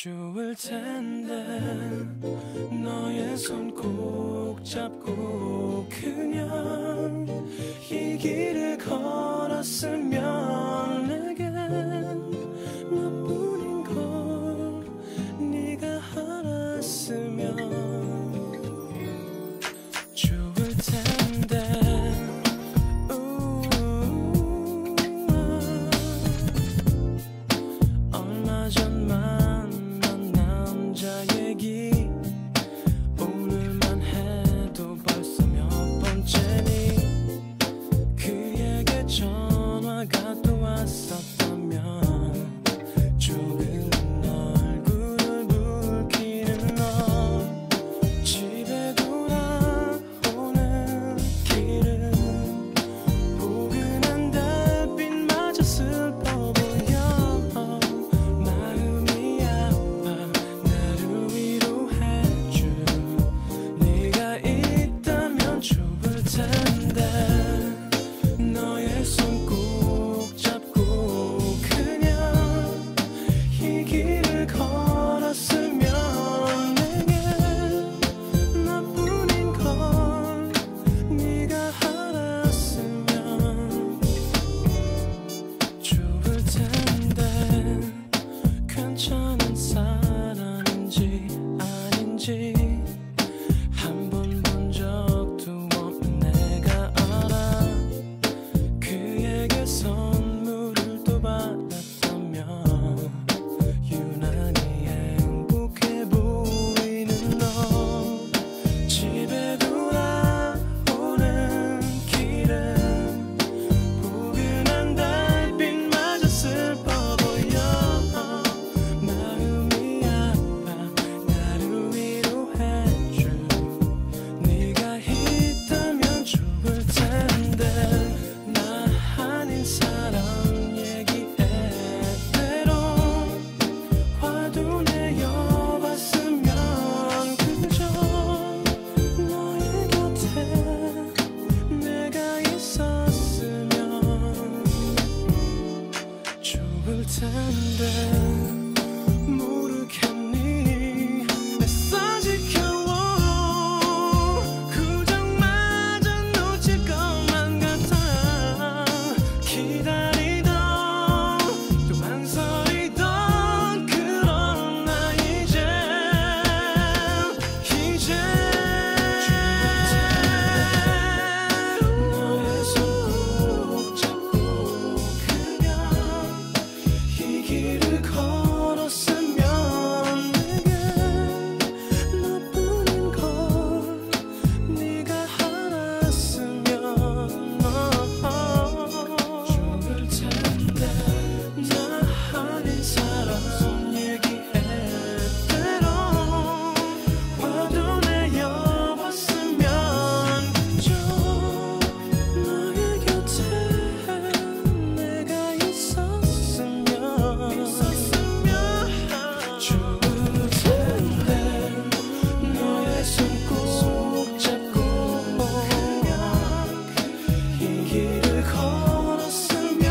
좋을 텐데 너의 손 꼭 잡고 그냥 이 길을 걸었으면 내겐 너뿐인 걸 네가 알았으면 좋을 텐데 얼마 전 만난 남자 얘기 오늘만 해도 벌써 몇 번째니 그에게 전화가 또 왔었다면 조금은 얼굴을 붉히는 너 집에 돌아오는 길은 포근한 달빛마저 슬퍼 보여 마음이 아파 나를 위로해줘 네가 있다면 좋을 텐데 너의 손 꼭 잡고 그냥 이 길을 걸었으면 내겐 나뿐인 걸 네가 알았으면 좋을 텐데 괜찮은 사람인지 아닌지 한 번 본 적도 없는 내가 알아 그에게 선물을 또 받았다면 유난히 행복해 보이는 너 집에 돌아오는 길은 포근한 달빛마저 슬퍼 보여 마음이 아파 나를 위로해줘 네가 있다면 좋을 텐데 나 아닌 사람 얘기에 때론 화도 내어봤으면 그저 너의 곁에 내가 있었으면 좋을 텐데 모르겠니 애써 지켜워 구정마저 놓칠 것만 같아 기다리던 또 망설이던 그런 나 이제 너의 손 꼭 잡고 그냥 이 길을 걸었으면 내겐 너뿐인 걸 네가 알았으면 좋을 텐데 나 아닌 사람 얘기해 때론 화도 내어봤으면 그저 너의 곁에 내가 있었으면 좋을 텐데 너의 손 꼭 잡고 그냥 이 길을 걸었으면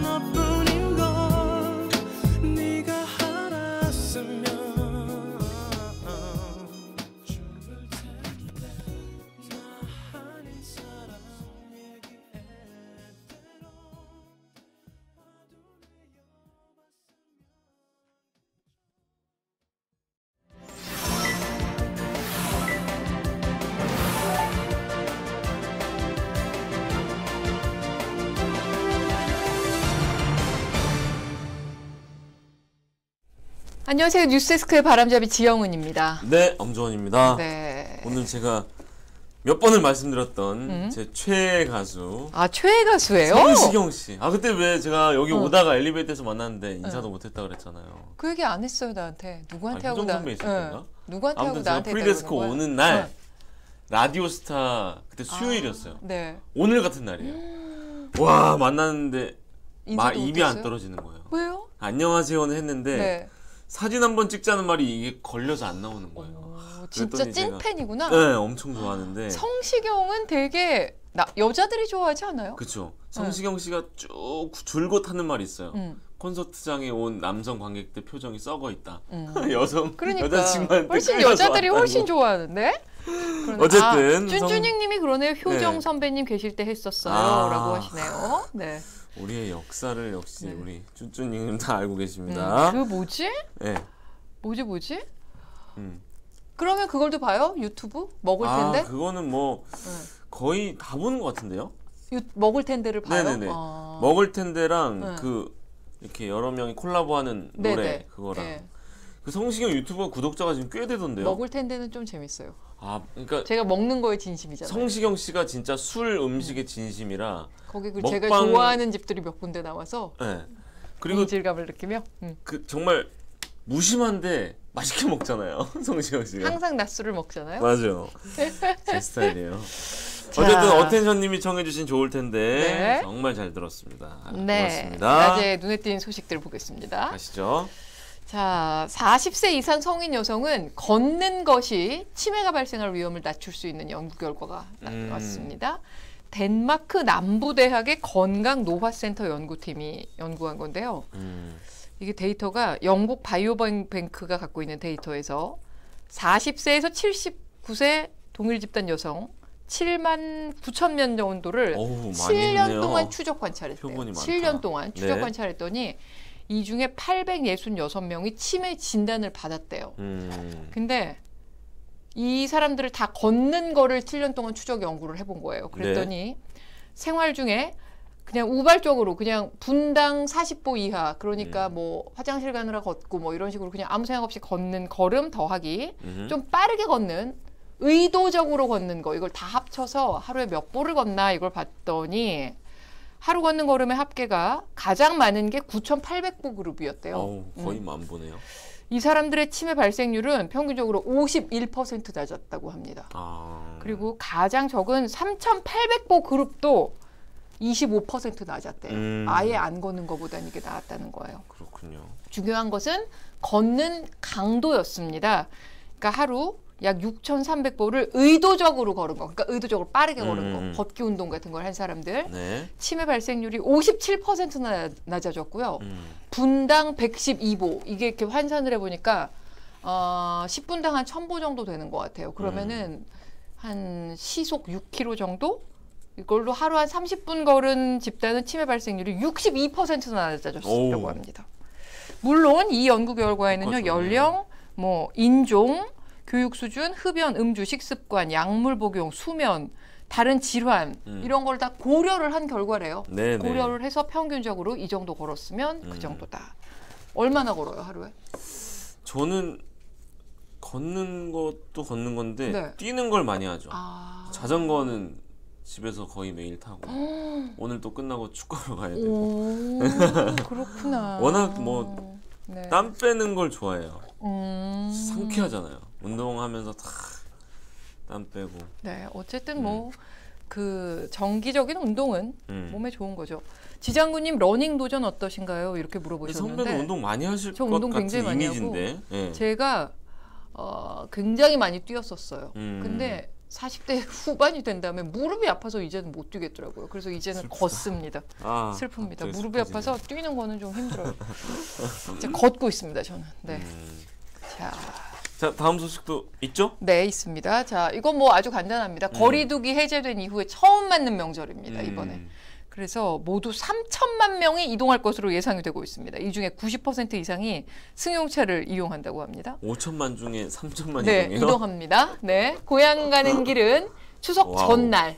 너뿐인 걸 네가 알았으면 좋을 텐데 나 아닌 사람 얘기해 때론 안녕하세요. 뉴스데스크의 바람잡이 지영은입니다. 네, 엄주원입니다. 네. 오늘 제가 몇 번을 말씀드렸던 제 최애 가수 아, 최애 가수예요? 성시경 씨. 아, 그때 왜 제가 여기 오다가 엘리베이터에서 만났는데 인사도 못했다 그랬잖아요. 그 얘기 안 했어요, 나한테. 누구한테 하고 효정 선배 있을 때인가? 누구한테 하고 아무튼 제가 나한테 프리데스크 했다고 그러는 오는 거야? 날 라디오스타 그때 수요일이었어요. 네. 오늘 같은 날이에요. 와, 만났는데 인사도 입이 안 못했어요? 떨어지는 거예요. 왜요? 안녕하세요는 했는데 네. 사진 한번 찍자는 말이 이게 걸려서 안 나오는 거예요. 오, 진짜 그랬더니 제가 찐팬이구나. 네, 엄청 좋아하는데. 성시경은 되게 여자들이 좋아하지 않아요? 그쵸. 성시경 씨가 쭉 줄곧 하는 말이 있어요. 콘서트장에 온 남성 관객들 표정이 썩어 있다. 그러니까 여자친구한테 훨씬 끌려서 여자들이 왔다고. 훨씬 좋아하는데. 어쨌든 쭌쭈닝님이 그러네요. 효정 네. 선배님 계실 때 했었어요라고 아. 하시네요. 네. 우리의 역사를 역시 네. 우리 쭈쭈님 다 알고 계십니다. 그 뭐지? 네. 뭐지? 음. 그러면 그걸도 봐요? 유튜브? 먹을 텐데? 그거는 뭐 거의 다 보는 것 같은데요? 먹을 텐데를 봐요? 네네네. 아. 먹을 텐데랑 네. 그 이렇게 여러 명이 콜라보하는 네네. 노래 그거랑 네. 그 성시경 유튜버 구독자가 지금 꽤 되던데요. 먹을 텐데는 좀 재밌어요. 그러니까 제가 먹는 거에 진심이잖아요. 성시경 씨가 진짜 술 음식의 진심이라. 거기 먹방- 제가 좋아하는 집들이 몇 군데 나와서 네. 그리고 질감을 느끼며 그 정말 무심한데 맛있게 먹잖아요. 성시경 씨가. 항상 낮술을 먹잖아요. 맞아요. 제 스타일이에요. 자. 어쨌든 어텐션님이 청해주신 좋을 텐데 네. 정말 잘 들었습니다. 네. 고맙습니다. 낮에 눈에 띄는 소식들 보겠습니다. 가시죠. 자, 40세 이상 성인 여성은 걷는 것이 치매가 발생할 위험을 낮출 수 있는 연구 결과가 나왔습니다. 덴마크 남부대학의 건강노화센터 연구팀이 연구한 건데요. 이게 데이터가 영국 바이오뱅크가 갖고 있는 데이터에서 40세에서 79세 동일 집단 여성 7만 9천 명 정도를 어우, 많이 7년 했네요. 동안 추적 관찰했대요. 표본이 많다. 7년 동안 추적 네. 관찰했더니 이 중에 866명이 치매 진단을 받았대요. 근데 이 사람들을 다 걷는 거를 7년 동안 추적 연구를 해본 거예요. 그랬더니 생활 중에 그냥 우발적으로 그냥 분당 40보 이하 그러니까 뭐 화장실 가느라 걷고 뭐 이런 식으로 그냥 아무 생각 없이 걷는 걸음 더하기 좀 빠르게 걷는 의도적으로 걷는 거 이걸 다 합쳐서 하루에 몇 보를 걷나 이걸 봤더니 하루 걷는 걸음의 합계가 가장 많은 게 9,800보 그룹이었대요. 어우, 거의 만 보네요. 이 사람들의 치매 발생률은 평균적으로 51% 낮았다고 합니다. 그리고 가장 적은 3,800보 그룹도 25% 낮았대요. 아예 안 걷는 것보다는 이게 나았다는 거예요. 그렇군요. 중요한 것은 걷는 강도였습니다. 그러니까 하루 약 6,300보를 의도적으로 걸은 거, 그러니까 의도적으로 빠르게 걸은 거, 걷기 운동 같은 걸 한 사람들 네. 치매 발생률이 57%나 낮아졌고요. 분당 112보 이게 이렇게 환산을 해보니까 10분당 한 1,000보 정도 되는 것 같아요. 그러면은 한 시속 6km 정도? 이걸로 하루 한 30분 걸은 집단은 치매 발생률이 62%나 낮아졌다고 오우. 합니다. 물론 이 연구 결과에는요, 연령, 뭐 인종, 교육 수준, 흡연, 음주, 식습관, 약물 복용, 수면, 다른 질환 이런 걸 다 고려를 한 결과래요. 네네. 고려를 해서 평균적으로 이 정도 걸었으면 그 정도다. 얼마나 걸어요 하루에? 저는 걷는 것도 걷는 건데 네. 뛰는 걸 많이 하죠. 자전거는 집에서 거의 매일 타고 오늘 또 끝나고 축구하러 가야 되고 오, 그렇구나. 워낙 뭐 네. 땀 빼는 걸 좋아해요. 상쾌하잖아요. 운동하면서 다 땀 빼고. 네, 어쨌든 뭐 그 정기적인 운동은 몸에 좋은 거죠. 지장군님 러닝 도전 어떠신가요? 이렇게 물어보셨는데 선배는 운동 많이 하실 저 것 운동 같은 굉장히 많이 이미지인데. 예. 제가 굉장히 많이 뛰었었어요. 근데 40대 후반이 된 다음에 무릎이 아파서 이제는 못 뛰겠더라고요. 그래서 이제는 슬프다. 걷습니다. 아, 슬픕니다. 갑자기 무릎이 슬퍼지네. 아파서 뛰는 거는 좀 힘들어요. 이제 걷고 있습니다, 저는. 네. 자, 다음 소식도 있죠? 네, 있습니다. 자, 이건 뭐 아주 간단합니다. 거리두기 해제된 이후에 처음 맞는 명절입니다, 이번에. 그래서 모두 3천만 명이 이동할 것으로 예상이 되고 있습니다. 이 중에 90% 이상이 승용차를 이용한다고 합니다. 5천만 중에 3천만이 네, 이동해요? 이동합니다. 네, 고향 가는 길은 추석 와우. 전날,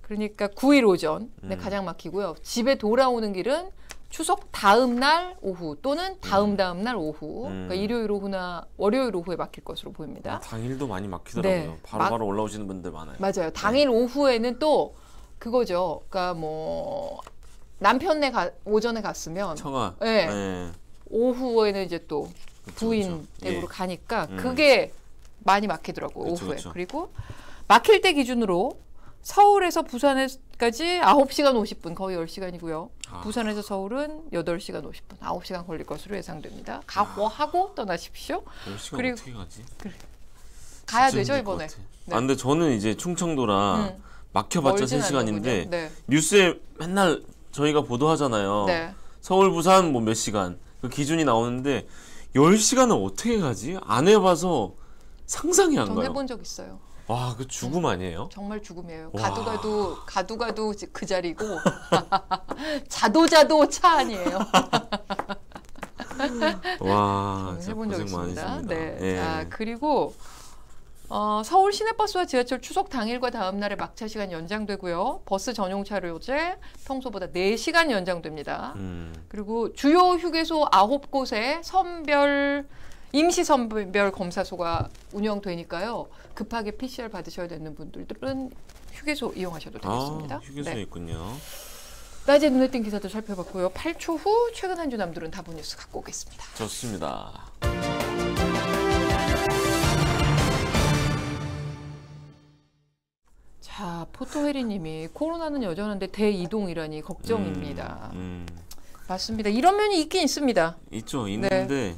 그러니까 9일 오전 가장 막히고요. 집에 돌아오는 길은 추석 다음 날 오후 또는 다음 날 오후, 그러니까 일요일 오후나 월요일 오후에 막힐 것으로 보입니다. 당일도 많이 막히더라고요. 네. 바로바로 올라오시는 분들 많아요. 맞아요. 당일 오후에는 또 그거죠. 그러니까 뭐 남편네 오전에 갔으면 청아. 네. 네. 오후에는 이제 또 부인 그쵸. 댁으로 예. 가니까 그게 많이 막히더라고요. 그쵸, 오후에. 그쵸. 그리고 막힐 때 기준으로 서울에서 부산까지 9시간 50분, 거의 10시간이고요. 부산에서 서울은 8시간 50분, 9시간 걸릴 것으로 예상됩니다. 각오하고 떠나십시오. 10시간 그리고 어떻게 가지? 가야 진짜 되죠, 힘들 것 이번에. 같아. 네. 근데 저는 이제 막혀봤자 멀진 3시간인데 않는군요. 네. 뉴스에 맨날 저희가 보도하잖아요. 네. 서울 부산 뭐 몇 시간 그 기준이 나오는데 10시간을 어떻게 가지? 안 해봐서 상상이 안 전 가요. 해본 적 있어요. 와, 그 죽음 아니에요? 정말 죽음이에요. 와. 가도 그 자리고 자도 차 아니에요. 와, 진짜 해본 적 고생 있습니다. 많으십니다. 네. 예. 자, 그리고 서울 시내버스와 지하철 추석 당일과 다음 날에 막차 시간 연장되고요. 버스 전용 차로제 평소보다 4시간 연장됩니다. 그리고 주요 휴게소 9곳에 임시 선별 검사소가 운영되니까요. 급하게 PCR 받으셔야 되는 분들은 휴게소 이용하셔도 되겠습니다. 휴게소에 네. 있군요. 낮에 눈에 띈 기사들 살펴봤고요. 8초 후 최근 한 주 남들은 다본 뉴스 갖고 오겠습니다. 좋습니다. 자, 포토헤리님이 코로나는 여전한데 대이동이라니 걱정입니다. 맞습니다. 이런 면이 있긴 있습니다. 있죠. 있는데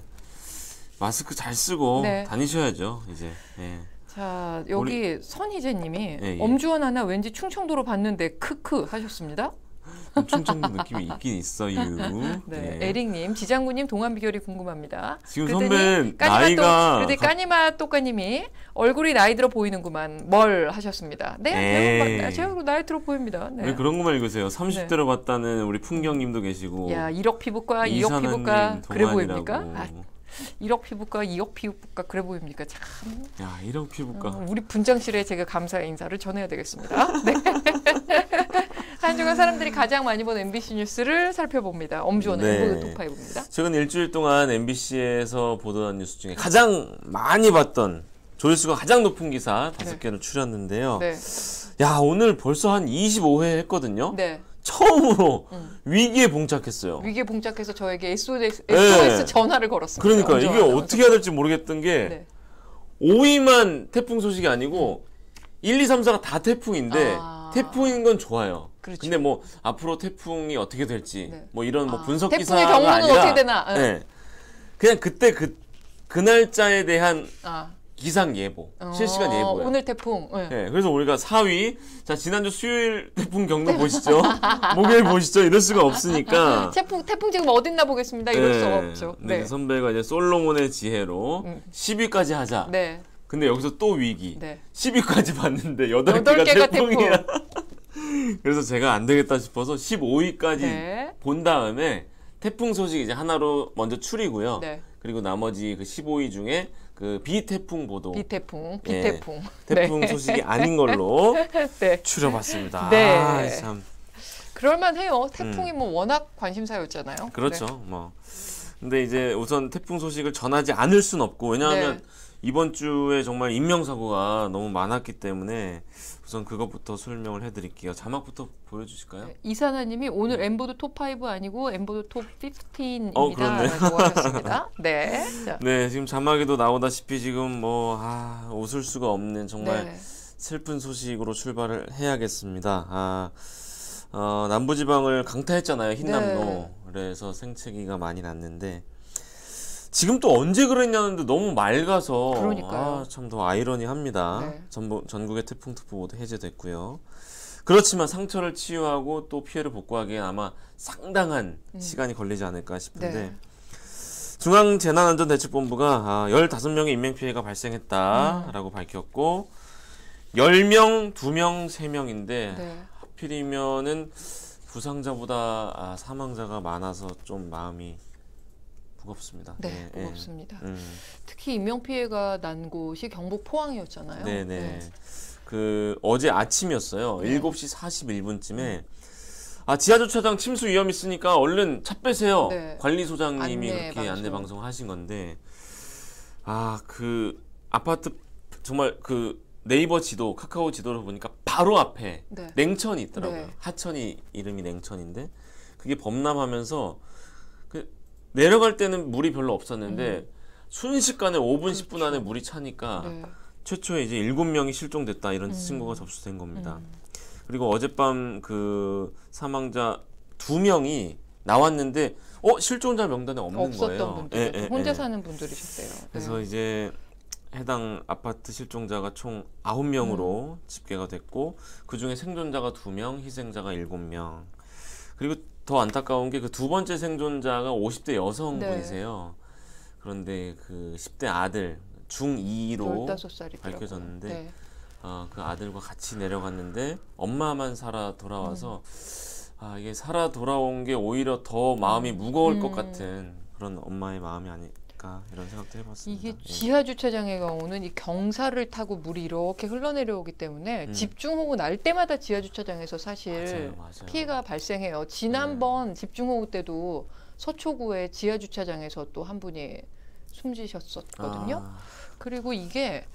마스크 잘 쓰고 네. 다니셔야죠. 이제. 예. 자, 여기 선희재님이 예. 엄주원 하나 왠지 충청도로 봤는데 크크 하셨습니다. 충청도 느낌이 있긴 있어요. 네, 예. 에릭님, 지장구님 동안 비결이 궁금합니다. 지금 그랬더니 선배 나이가 그런데 까니마 똑까님이 얼굴이 나이 들어 보이는구만 뭘 하셨습니다. 네, 제 얼굴 나이 들어 보입니다. 네. 왜 그런 것만 읽으세요? 30대로 봤다는 우리 풍경님도 계시고. 야, 1억 피부과, 2억 피부과 그래 보입니까? 1억 피부과, 2억 피부과 그래 보입니까? 참. 야, 1억 피부과. 우리 분장실에 제가 감사의 인사를 전해야 되겠습니다. 네. 한 주간 사람들이 가장 많이 본 MBC 뉴스를 살펴봅니다. 엄주원의 엠보드 톱5입니다. 최근 일주일 동안 MBC에서 보도한 뉴스 중에 가장 많이 봤던 조회수가 가장 높은 기사 5개를 추렸는데요. 네. 야, 오늘 벌써 한 25회 했거든요. 네. 처음으로 위기에 봉착했어요. 위기에 봉착해서 저에게 SOS 전화를 걸었습니다. 그러니까 이게 어떻게 해야 될지 모르겠던 게 네. 5위만 태풍 소식이 아니고 1, 2, 3, 4가 다 태풍인데 태풍인 건 좋아요. 그렇죠. 근데 뭐 앞으로 태풍이 어떻게 될지 네. 뭐 이런 뭐 분석 태풍의 기사가 경로는 아니라 어떻게 되나? 네. 그냥 그때 그 날짜에 대한 아. 기상 예보, 실시간 예보예요. 오늘 태풍. 네. 네, 그래서 우리가 4위, 자 지난주 수요일 태풍 경로 보시죠, 목요일 보시죠, 이럴 수가 없으니까. 태풍 지금 어딨나 보겠습니다. 이럴 수가 없죠. 네. 선배가 이제 솔로몬의 지혜로 10위까지 하자. 네. 근데 여기서 또 위기. 네. 10위까지 봤는데 8개가 태풍이야. 그래서 제가 안 되겠다 싶어서 15위까지 본 다음에 태풍 소식 이제 하나로 먼저 추리고요. 네. 그리고 나머지 그 15위 중에 그 비태풍 보도. 비태풍. 태풍 소식이 아닌 걸로 네. 추려봤습니다. 네. 아, 참. 그럴만해요. 태풍이 뭐 워낙 관심사였잖아요. 그렇죠. 네. 뭐. 근데 이제 우선 태풍 소식을 전하지 않을 순 없고, 왜냐하면 이번 주에 정말 인명사고가 너무 많았기 때문에 우선 그것부터 설명을 해드릴게요. 자막부터 보여주실까요? 네, 이사나님이 오늘 엠보드 톱5 아니고 엠보드 톱 15입니다. 그렇네. 라고 하셨습니다. 네. 자. 네, 지금 자막에도 나오다시피 지금 뭐 웃을 수가 없는 정말 슬픈 소식으로 출발을 해야겠습니다. 남부지방을 강타했잖아요, 흰남노. 그래서 생채기가 많이 났는데 지금 또 언제 그랬냐는데 너무 맑아서 참 더 아이러니합니다. 네. 전국의 태풍특보 모두 해제됐고요. 그렇지만 상처를 치유하고 또 피해를 복구하기엔 아마 상당한 시간이 걸리지 않을까 싶은데 중앙재난안전대책본부가 15명의 인명피해가 발생했다라고 밝혔고 10명, 2명, 3명인데 하필이면은 부상자보다 사망자가 많아서 좀 마음이 무겁습니다. 네, 무겁습니다. 특히 인명피해가 난 곳이 경북 포항이었잖아요. 네네. 그 어제 아침이었어요. 7시 41분쯤에 지하주차장 침수 위험 있으니까 얼른 차 빼세요. 관리소장님이 그렇게 안내 방송을 하신 건데 그 아파트 정말 그 네이버 지도, 카카오 지도를 보니까 바로 앞에 냉천이 있더라고요. 하천이 이름이 냉천인데 그게 범람하면서 내려갈 때는 물이 별로 없었는데 순식간에 5분, 10분 안에 물이 차니까 최초에 이제 7명이 실종됐다 이런 신고가 접수된 겁니다. 그리고 어젯밤 그 사망자 2명이 나왔는데 실종자 명단에 없는 거예요. 분들, 혼자 사는 분들이셨대요. 그래서 이제 해당 아파트 실종자가 총 9명으로 집계가 됐고 그중에 생존자가 2명, 희생자가 7명. 그리고 더 안타까운 게 그 두 번째 생존자가 50대 여성분이세요. 네. 그런데 그 10대 아들 중2로 15살이더라고요. 밝혀졌는데 네. 그 아들과 같이 내려갔는데 엄마만 살아 돌아와서 이게 살아 돌아온 게 오히려 더 마음이 무거울 것 같은 그런 엄마의 마음이 아닐까 이런 생각도 해봤습니다. 이게 지하 주차장의 경우는 이 경사를 타고 물이 이렇게 흘러내려오기 때문에 집중호우 날 때마다 지하 주차장에서 사실 맞아요. 피해가 발생해요. 지난번 집중호우 때도 서초구의 지하 주차장에서 또 한 분이 숨지셨었거든요. 그리고 이게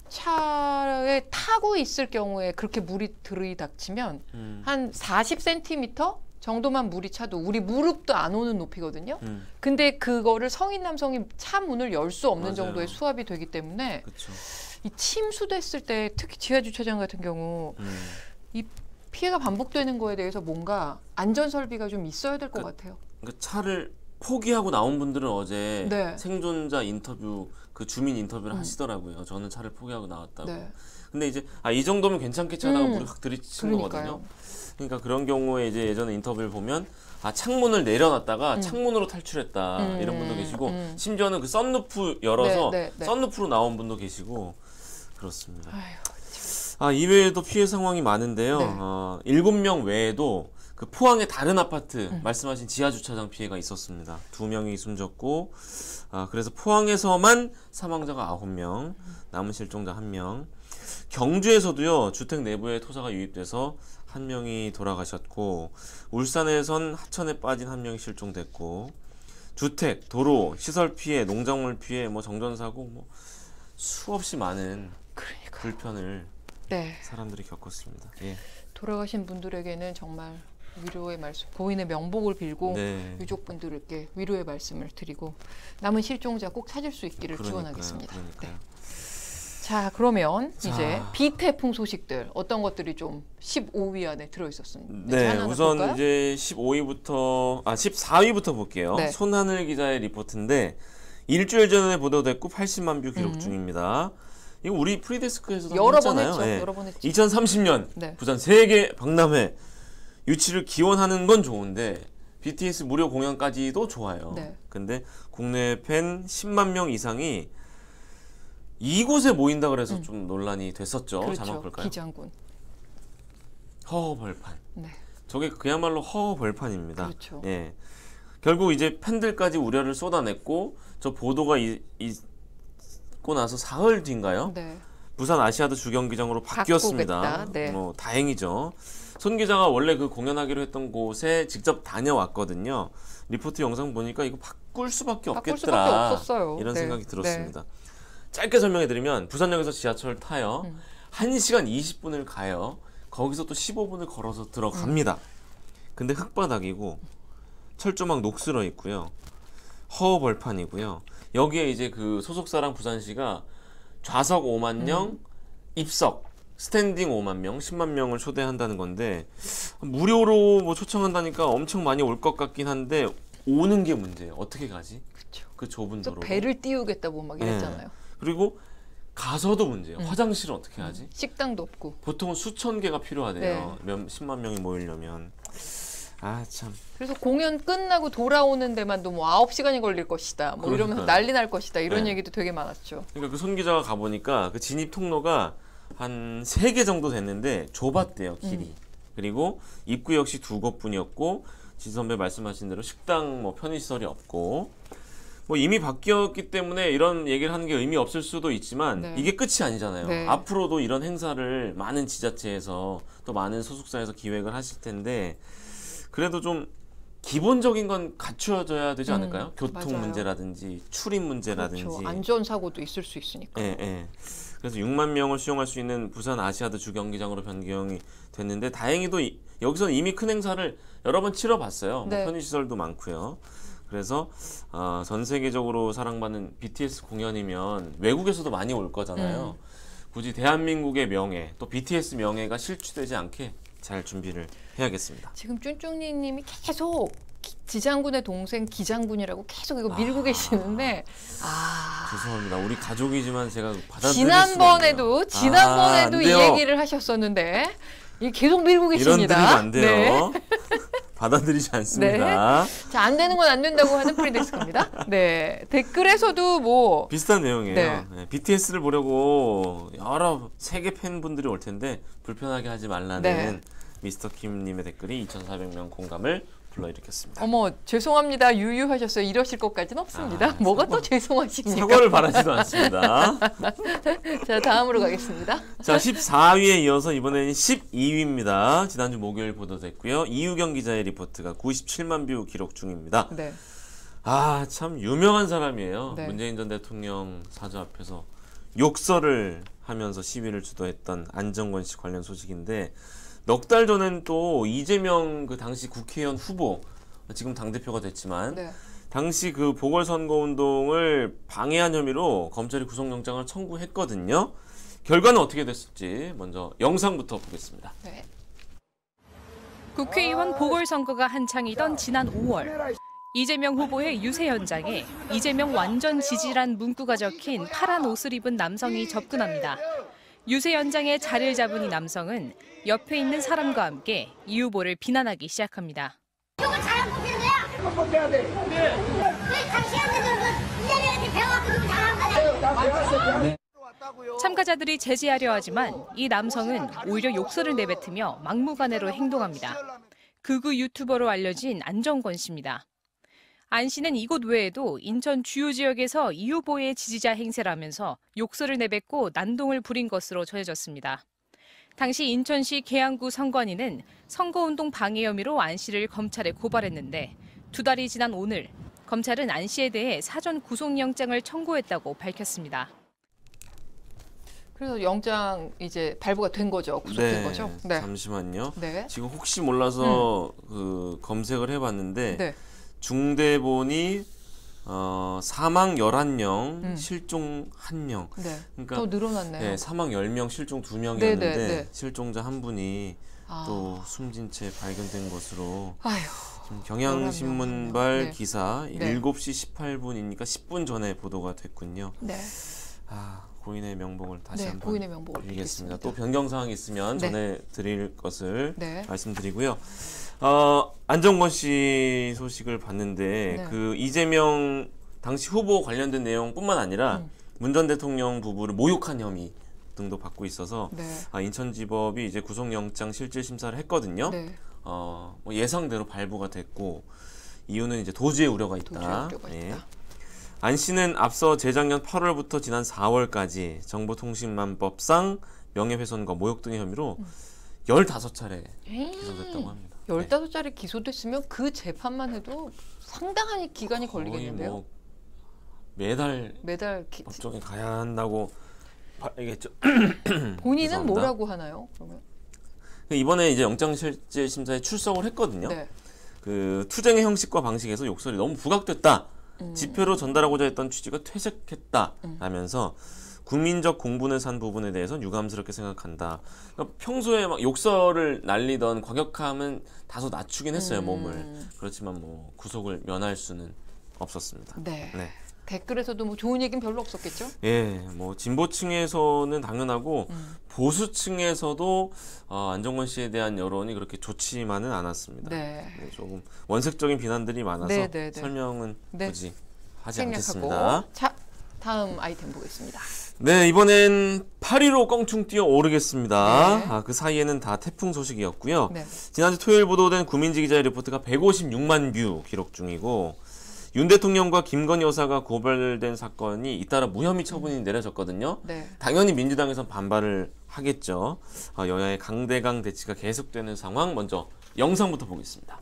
차에 타고 있을 경우에 그렇게 물이 들이닥치면 한 40cm 정도만 물이 차도 우리 무릎도 안 오는 높이거든요. 근데 그거를 성인 남성이 차 문을 열 수 없는 맞아요. 정도의 수압이 되기 때문에 그쵸. 이 침수됐을 때 특히 지하 주차장 같은 경우 이 피해가 반복되는 거에 대해서 뭔가 안전 설비가 좀 있어야 될 것 같아요. 그러니까 차를 포기하고 나온 분들은 어제 네. 생존자 인터뷰 그 주민 인터뷰를 하시더라고요. 저는 차를 포기하고 나왔다고. 네. 근데 이제 이 정도면 괜찮겠지 하다가 물이 확 들이친 거거든요. 그러니까 그런 경우에 이제 예전에 인터뷰를 보면 창문을 내려놨다가 창문으로 탈출했다 이런 분도 계시고 심지어는 그 썬루프 열어서 썬루프로 나온 분도 계시고 그렇습니다. 이외에도 피해 상황이 많은데요. 네. 7명 외에도 그 포항의 다른 아파트 말씀하신 지하 주차장 피해가 있었습니다. 2명이 숨졌고 그래서 포항에서만 사망자가 9명, 남은 실종자 1명. 경주에서도요 주택 내부에 토사가 유입돼서 1명이 돌아가셨고 울산에선 하천에 빠진 1명이 실종됐고 주택, 도로, 시설 피해, 농작물 피해, 정전사고 수없이 많은 불편을 사람들이 겪었습니다. 예. 돌아가신 분들에게는 정말 위로의 말씀, 고인의 명복을 빌고 유족분들께 위로의 말씀을 드리고 남은 실종자 꼭 찾을 수 있기를 기원하겠습니다. 네. 자, 그러면 이제 비태풍 소식들 어떤 것들이 좀 15위 안에 들어있었습니다. 네, 우선 볼까요? 이제 14위부터 볼게요. 네. 손하늘 기자의 리포트인데 일주일 전에 보도됐고 80만 뷰 기록 중입니다. 이거 우리 프리데스크에서도 여러 번 했잖아요. 했죠. 네. 여러 번 했죠. 2030년 부산 세계 박람회 유치를 기원하는 건 좋은데 BTS 무료 공연까지도 좋아요. 근데 국내 팬 10만 명 이상이 이곳에 모인다 그래서 좀 논란이 됐었죠. 그렇죠. 자막 볼까요? 기장군. 허허벌판. 네. 저게 그야말로 허허벌판입니다. 그렇죠. 예. 결국 이제 팬들까지 우려를 쏟아냈고 저 보도가 있고 나서 사흘 뒤인가요? 네. 부산 아시아드 주경기장으로 바뀌었습니다. 네. 다행이죠. 손 기자가 원래 그 공연하기로 했던 곳에 직접 다녀왔거든요. 리포트 영상 보니까 이거 바꿀 수밖에 없겠더라. 없었어요. 이런 생각이 들었습니다. 짧게 설명해드리면 부산역에서 지하철 타요. 1시간 20분을 가요. 거기서 또 15분을 걸어서 들어갑니다. 근데 흙바닥이고 철조망 녹슬어 있고요. 허허벌판이고요. 여기에 이제 그 소속사랑 부산시가 좌석 5만 명, 입석 스탠딩 5만 명, 10만 명을 초대한다는 건데 무료로 초청한다니까 엄청 많이 올 것 같긴 한데 오는 게 문제예요. 어떻게 가지? 그쵸. 그 좁은 도로. 배를 띄우겠다고 막 이랬잖아요. 그리고 가서도 문제예요. 화장실은 어떻게 하지? 식당도 없고. 보통은 수천 개가 필요하대요. 10만 명이 모이려면. 참. 그래서 공연 끝나고 돌아오는 데만도 9시간이 걸릴 것이다. 이러면서 난리 날 것이다. 이런 얘기도 되게 많았죠. 그러니까 그 손 기자가 가보니까 그 진입 통로가 한 3개 정도 됐는데 좁았대요, 길이. 그리고 입구 역시 2곳뿐이었고 진 선배 말씀하신 대로 식당 편의시설이 없고 이미 바뀌었기 때문에 이런 얘기를 하는 게 의미 없을 수도 있지만 이게 끝이 아니잖아요. 앞으로도 이런 행사를 많은 지자체에서 또 많은 소속사에서 기획을 하실 텐데 그래도 좀 기본적인 건 갖추어져야 되지 않을까요? 교통 맞아요. 문제라든지 출입 문제라든지 그렇죠. 안전사고도 있을 수 있으니까. 그래서 6만 명을 수용할 수 있는 부산 아시아드 주경기장으로 변경이 됐는데 다행히도 여기서는 이미 큰 행사를 여러 번 치러봤어요. 편의시설도 많고요. 그래서 전 세계적으로 사랑받는 BTS 공연이면 외국에서도 많이 올 거잖아요. 굳이 대한민국의 명예 또 BTS 명예가 실추되지 않게 잘 준비를 해야겠습니다. 지금 쭌쭝니님이 계속 지장군의 동생 기장군이라고 계속 이거 밀고 계시는데 죄송합니다. 우리 가족이지만 제가 받아들일 지난번에도 이 얘기를 하셨었는데 계속 밀고 계십니다. 이런 드립 안 돼요. 받아들이지 않습니다. 네. 자, 안 되는 건 안 된다고 하는 프리덱스커입니다. 네. 댓글에서도 뭐 비슷한 내용이에요. 네. 네. BTS를 보려고 여러 세계 팬분들이 올 텐데 불편하게 하지 말라는 네. 미스터 킴님의 댓글이 2,400명 공감을 불러일으켰습니다. 어머, 죄송합니다. 유유하셨어요. 이러실 것까지는 없습니다. 뭐가 또 죄송하십니까? 사과를 바라지도 않습니다. 자, 다음으로 가겠습니다. 자, 14위에 이어서 이번에는 12위입니다. 지난주 목요일 보도됐고요. 이유경 기자의 리포트가 97만 뷰 기록 중입니다. 네. 아, 참 유명한 사람이에요. 네. 문재인 전 대통령 사저 앞에서 욕설을 하면서 시위를 주도했던 안정권 씨 관련 소식인데 넉 달 전엔 또 이재명 그 당시 국회의원 후보, 지금 당대표가 됐지만 네. 당시 그 보궐선거운동을 방해한 혐의로 검찰이 구속영장을 청구했거든요. 결과는 어떻게 됐을지 먼저 영상부터 보겠습니다. 네. 국회의원 보궐선거가 한창이던 지난 5월 이재명 후보의 유세 현장에 이재명 완전 지지란 문구가 적힌 파란 옷을 입은 남성이 접근합니다. 유세 현장에 자리를 잡은 이 남성은 옆에 있는 사람과 함께 이 후보를 비난하기 시작합니다. 이거 잘못된 거야? 잘못해야 돼. 왜 당신한테도 이재명한테 배워갖고 잘한 거냐? 참가자들이 제지하려 하지만 이 남성은 오히려 욕설을 내뱉으며 막무가내로 행동합니다. 극우 유튜버로 알려진 안정권 씨입니다. 안 씨는 이곳 외에도 인천 주요 지역에서 이 후보의 지지자 행세를 하면서 욕설을 내뱉고 난동을 부린 것으로 전해졌습니다. 당시 인천시 계양구 선관위는 선거운동 방해 혐의로 안 씨를 검찰에 고발했는데 2달이 지난 오늘 검찰은 안 씨에 대해 사전 구속영장을 청구했다고 밝혔습니다. 그래서 영장 이제 발부가 된 거죠. 구속된 거죠. 네. 잠시만요. 네. 지금 혹시 몰라서 그 검색을 해봤는데 네. 중대본이 사망 11명, 실종 1명. 네. 그러니까 더 늘어났네요. 네, 사망 10명, 실종 2명이었는데 네, 네, 네. 실종자 한 분이 또 숨진 채 발견된 것으로 아휴. 지금 경향신문발 네. 기사 네. 7시 18분이니까 10분 전에 보도가 됐군요. 네. 고인의 명복을 다시 네, 한번 고인의 명복을 빌겠습니다. 빌겠습니다. 또 변경 사항이 있으면 네. 전해드릴 것을 네. 말씀드리고요. 안정권 씨 소식을 봤는데 네. 그 이재명 당시 후보 관련된 내용뿐만 아니라 문 전 대통령 부부를 모욕한 혐의 등도 받고 있어서 네. 인천지법이 이제 구속영장 실질 심사를 했거든요. 네. 뭐 예상대로 발부가 됐고 이유는 이제 도주의 우려가 있다. 도주의 우려가 예. 있다. 안 씨는 앞서 재작년 8월부터 지난 4월까지 정보통신망법상 명예훼손과 모욕 등의 혐의로 15차례 기소됐다고 합니다. 15차례 기소됐으면 그 재판만 해도 상당한 기간이 걸리겠는데요. 뭐 매달 법정에 가야 한다고 알겠죠. 본인은 죄송합니다. 뭐라고 하나요? 그러면? 이번에 이제 영장실질심사에 출석을 했거든요. 네. 그 투쟁의 형식과 방식에서 욕설이 너무 부각됐다. 지표로 전달하고자 했던 취지가 퇴색했다 라면서 국민적 공분을 산 부분에 대해서는 유감스럽게 생각한다. 그러니까 평소에 막 욕설을 날리던 과격함은 다소 낮추긴 했어요, 몸을. 그렇지만 뭐 구속을 면할 수는 없었습니다. 네. 네. 댓글에서도 뭐 좋은 얘기는 별로 없었겠죠? 예, 뭐 진보층에서는 당연하고 보수층에서도 안정권 씨에 대한 여론이 그렇게 좋지만은 않았습니다. 네. 조금 원색적인 비난들이 많아서 네, 네, 네. 설명은 네. 굳이 하지 생략하고. 않겠습니다. 자, 다음 아이템 보겠습니다. 네, 이번엔 8위로 껑충 뛰어 오르겠습니다. 네. 그 사이에는 다 태풍 소식이었고요. 네. 지난주 토요일 보도된 구민지 기자의 리포트가 156만 뷰 기록 중이고 윤 대통령과 김건희 여사가 고발된 사건이 잇따라 무혐의 처분이 내려졌거든요. 네. 당연히 민주당에선 반발을 하겠죠. 여야의 강대강 대치가 계속되는 상황, 먼저 영상부터 보겠습니다.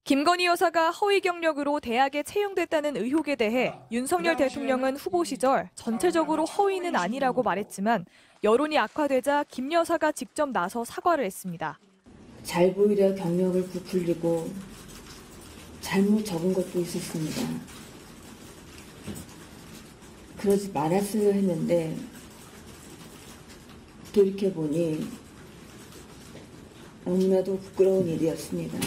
김건희 여사가 허위 경력으로 대학에 채용됐다는 의혹에 대해 윤석열 대통령은 후보 시절 전체적으로 허위는 아니라고 말했지만 여론이 악화되자 김 여사가 직접 나서 사과를 했습니다. 잘 보이려 경력을 부풀리고 잘못 적은 것도 있었습니다. 그러지 말았어야 했는데 돌이켜보니 너무나도 부끄러운 일이었습니다.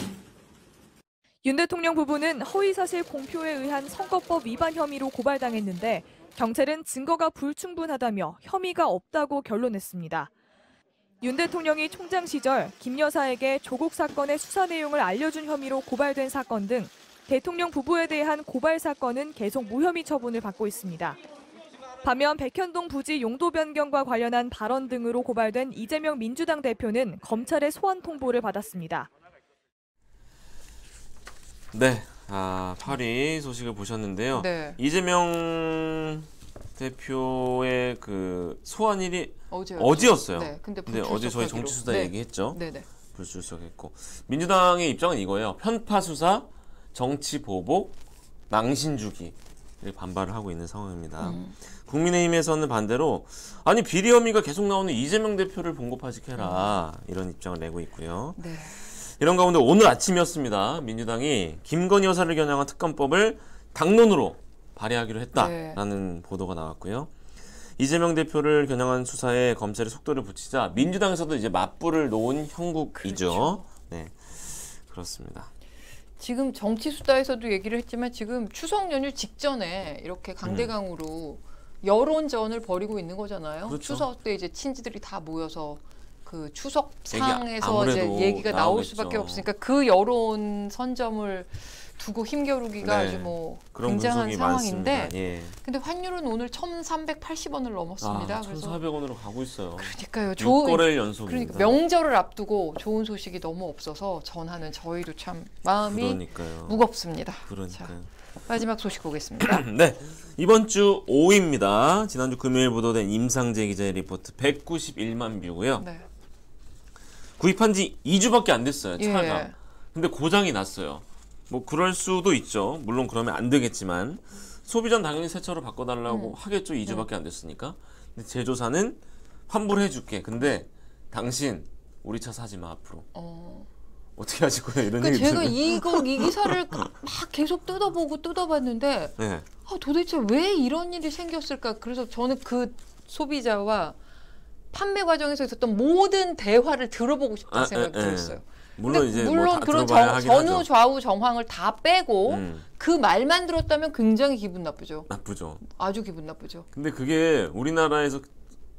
윤 대통령 부부는 허위사실 공표에 의한 선거법 위반 혐의로 고발당했는데 경찰은 증거가 불충분하다며 혐의가 없다고 결론냈습니다. 윤 대통령이 총장 시절 김 여사에게 조국 사건의 수사 내용을 알려준 혐의로 고발된 사건 등 대통령 부부에 대한 고발 사건은 계속 무혐의 처분을 받고 있습니다. 반면 백현동 부지 용도 변경과 관련한 발언 등으로 고발된 이재명 민주당 대표는 검찰의 소환 통보를 받았습니다. 네, 파리 소식을 보셨는데요. 네. 이재명 대표의 그 소환일이 어제였어요. 네, 근데 어제 저희 정치수사 네. 얘기했죠. 네네. 불출석했고 민주당의 입장은 이거예요. 편파 수사, 정치 보복, 망신 주기를 반발을 하고 있는 상황입니다. 국민의힘에서는 반대로 아니 비리 혐의가 계속 나오는 이재명 대표를 봉고파직해라 이런 입장을 내고 있고요. 네. 이런 가운데 오늘 아침이었습니다. 민주당이 김건희 여사를 겨냥한 특검법을 당론으로 발의하기로 했다라는 보도가 나왔고요. 이재명 대표를 겨냥한 수사에 검찰이 속도를 붙이자 민주당에서도 이제 맞불을 놓은 형국이죠. 그렇죠. 네, 그렇습니다. 지금 정치수다에서도 얘기를 했지만 지금 추석 연휴 직전에 이렇게 강대강으로 여론전을 벌이고 있는 거잖아요. 그렇죠. 추석 때 이제 친지들이 다 모여서 그 추석상에서 이제 얘기가 나올 수밖에 없으니까 그 여론 선점을 두고 힘겨루기가 네. 아주 뭐 그런 굉장한 상황인데 예. 근데 환율은 오늘 1,380원을 넘었습니다. 1,400원으로 가고 있어요. 그러니까요. 6거래일 연속입니다. 그러니까 명절을 앞두고 좋은 소식이 너무 없어서 전하는 저희도 참 마음이 무겁습니다. 그러니까요. 자, 마지막 소식 보겠습니다. 네, 이번 주 5위입니다. 지난주 금요일 보도된 임상재 기자의 리포트 191만 뷰고요. 네. 구입한 지 2주밖에 안 됐어요, 차가. 예. 근데 고장이 났어요. 뭐 그럴 수도 있죠. 물론 그러면 안 되겠지만 소비자는 당연히 새 차로 바꿔달라고 하겠죠. 2주밖에 안 됐으니까. 근데 제조사는 환불해줄게. 근데 당신 우리 차 사지 마 앞으로. 어떻게 하실 거예요? 이런 얘기 제가 이 기사를 막 계속 뜯어봤는데 네. 도대체 왜 이런 일이 생겼을까? 그래서 저는 그 소비자와 판매 과정에서 있었던 모든 대화를 들어보고 싶다는 생각이 들었어요. 물론 이제 물론 그런 전후 좌우 정황을 다 빼고 그 말만 들었다면 굉장히 기분 나쁘죠. 나쁘죠. 아주 기분 나쁘죠. 근데 그게 우리나라에서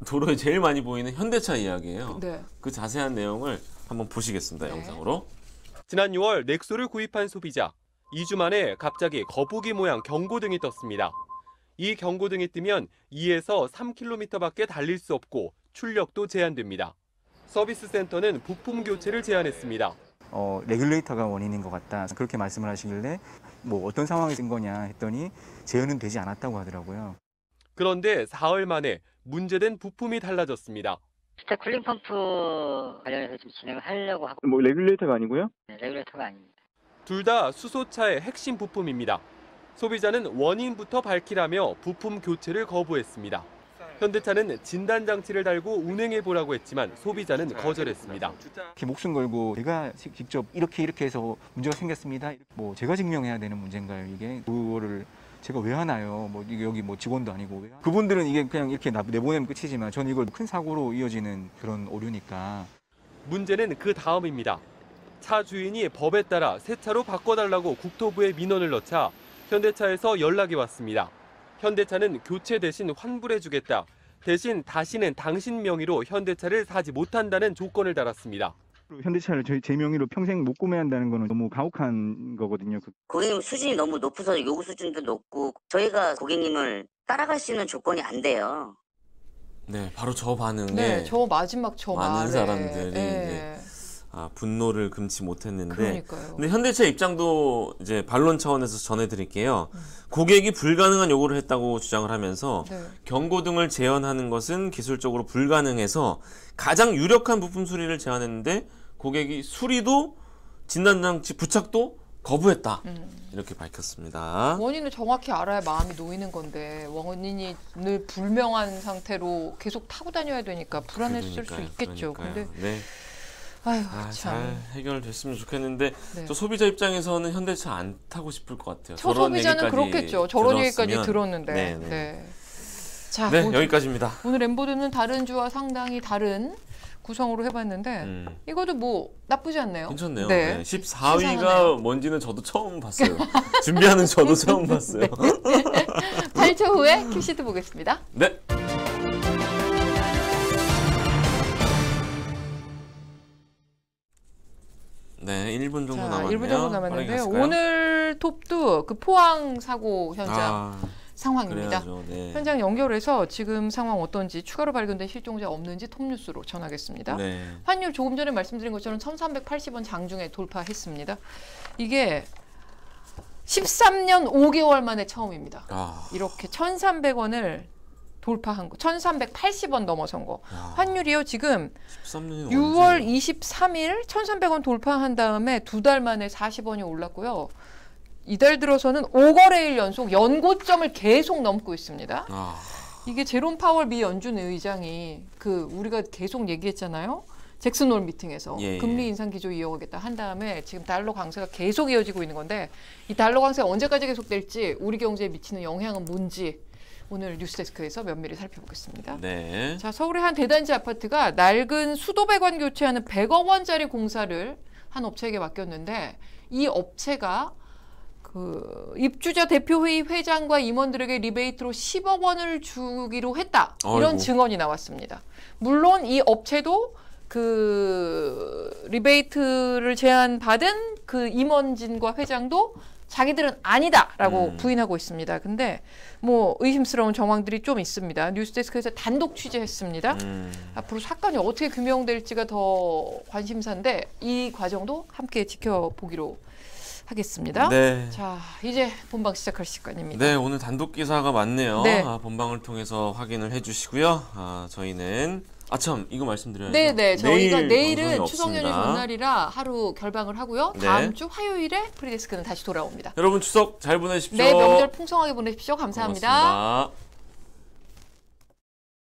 도로에 제일 많이 보이는 현대차 이야기예요. 네. 그 자세한 내용을 한번 보시겠습니다. 영상으로. 지난 6월 넥소를 구입한 소비자. 2주 만에 갑자기 거북이 모양 경고등이 떴습니다. 이 경고등이 뜨면 2에서 3km밖에 달릴 수 없고 출력도 제한됩니다. 서비스 센터는 부품 교체를 제안했습니다. 레귤레이터가 원인인 것 같다. 그렇게 말씀을 하시길래 뭐 어떤 상황이 된 거냐 했더니 재현은 되지 않았다고 하더라고요. 그런데 4월 만에 문제된 부품이 달라졌습니다. 스택 쿨링 펌프 관련해서 좀 진행을 하려고 하고. 뭐 레귤레이터가 아니고요? 네, 레귤레이터가 아닙니다. 둘 다 수소차의 핵심 부품입니다. 소비자는 원인부터 밝히라며 부품 교체를 거부했습니다. 현대차는 진단장치를 달고 운행해보라고 했지만 소비자는 거절했습니다. 이렇게 목숨 걸고 제가 직접 이렇게 해서 문제가 생겼습니다. 뭐 제가 증명해야 되는 문제인가요 이게? 그거를 제가 왜 하나요? 뭐 여기 뭐 직원도 아니고 왜? 그분들은 이게 그냥 이렇게 내보내면 끝이지만 저는 이걸 큰 사고로 이어지는 그런 오류니까. 문제는 그 다음입니다. 차 주인이 법에 따라 새 차로 바꿔달라고 국토부에 민원을 넣자 현대차에서 연락이 왔습니다. 현대차는 교체 대신 환불해주겠다. 대신 다시는 당신 명의로 현대차를 사지 못한다는 조건을 달았습니다. 현대차를 제 명의로 평생 못 구매한다는 거는 너무 가혹한 거거든요. 고객님 수준이 너무 높아서 요구 수준도 높고 저희가 고객님을 따라갈 수 있는 조건이 안 돼요. 네, 바로 저 반응에 네, 저 마지막 많은 말에 사람들이 이제 분노를 금치 못했는데. 그러니까요. 근데 현대차 입장도 이제 반론 차원에서 전해드릴게요. 고객이 불가능한 요구를 했다고 주장을 하면서 경고등을 제한하는 것은 기술적으로 불가능해서 가장 유력한 부품 수리를 제안했는데 고객이 수리도 진단장치 부착도 거부했다. 이렇게 밝혔습니다. 원인을 정확히 알아야 마음이 놓이는 건데 원인이 늘 불명한 상태로 계속 타고 다녀야 되니까 불안했을 수 있겠죠. 근데 네. 아유, 잘 해결됐으면 좋겠는데 또 소비자 입장에서는 현대차 안 타고 싶을 것 같아요. 저 소비자는 그렇겠죠. 저런 얘기까지 들었는데. 네. 자, 여기까지입니다. 오늘 엠보드는 다른 주와 상당히 다른 구성으로 해봤는데 이것도 뭐 나쁘지 않네요. 괜찮네요. 네. 14위가 뭔지는 저도 처음 봤어요. 준비하는 저도 처음 봤어요. 8초 후에 큐시트 보겠습니다. 네. 네, 1분 정도 자, 남았네요. 1분 정도 남았는데요. 오늘 톱도 그 포항 사고 현장 상황입니다. 네. 현장 연결해서 지금 상황 어떤지 추가로 발견된 실종자 없는지 톱뉴스로 전하겠습니다. 네. 환율 조금 전에 말씀드린 것처럼 1,380원 장중에 돌파했습니다. 이게 13년 5개월 만에 처음입니다. 이렇게 1,300원을 돌파한 거, 1,380원 넘어선 거. 환율이요 지금 6월 23일 1,300원 돌파한 다음에 2달 만에 40원이 올랐고요. 이달 들어서는 5거래일 연속 연고점을 계속 넘고 있습니다. 이게 제롬 파월 미 연준 의장이 우리가 계속 얘기했잖아요. 잭슨홀 미팅에서 금리 인상 기조 이어가겠다 한 다음에 지금 달러 강세가 계속 이어지고 있는 건데 이 달러 강세가 언제까지 계속될지 우리 경제에 미치는 영향은 뭔지 오늘 뉴스데스크에서 면밀히 살펴보겠습니다. 네. 자, 서울의 한 대단지 아파트가 낡은 수도배관 교체하는 100억 원짜리 공사를 한 업체에게 맡겼는데 이 업체가 입주자 대표회의 회장과 임원들에게 리베이트로 10억 원을 주기로 했다. 이런 증언이 나왔습니다. 물론 이 업체도 리베이트를 제안받은 임원진과 회장도 자기들은 아니다라고 부인하고 있습니다. 근데 의심스러운 정황들이 좀 있습니다. 뉴스데스크에서 단독 취재했습니다. 앞으로 사건이 어떻게 규명될지가 더 관심사인데 이 과정도 함께 지켜보기로 하겠습니다. 네. 자, 이제 본방 시작할 시간입니다. 네, 오늘 단독 기사가 많네요. 네. 본방을 통해서 확인을 해주시고요. 저희는 참 이거 말씀드려야죠. 네, 저희가 내일은 추석 연휴 전날이라 하루 결방을 하고요. 다음 주 화요일에 프리데스크는 다시 돌아옵니다. 여러분 추석 잘 보내십시오. 네, 명절 풍성하게 보내십시오. 감사합니다. 고맙습니다.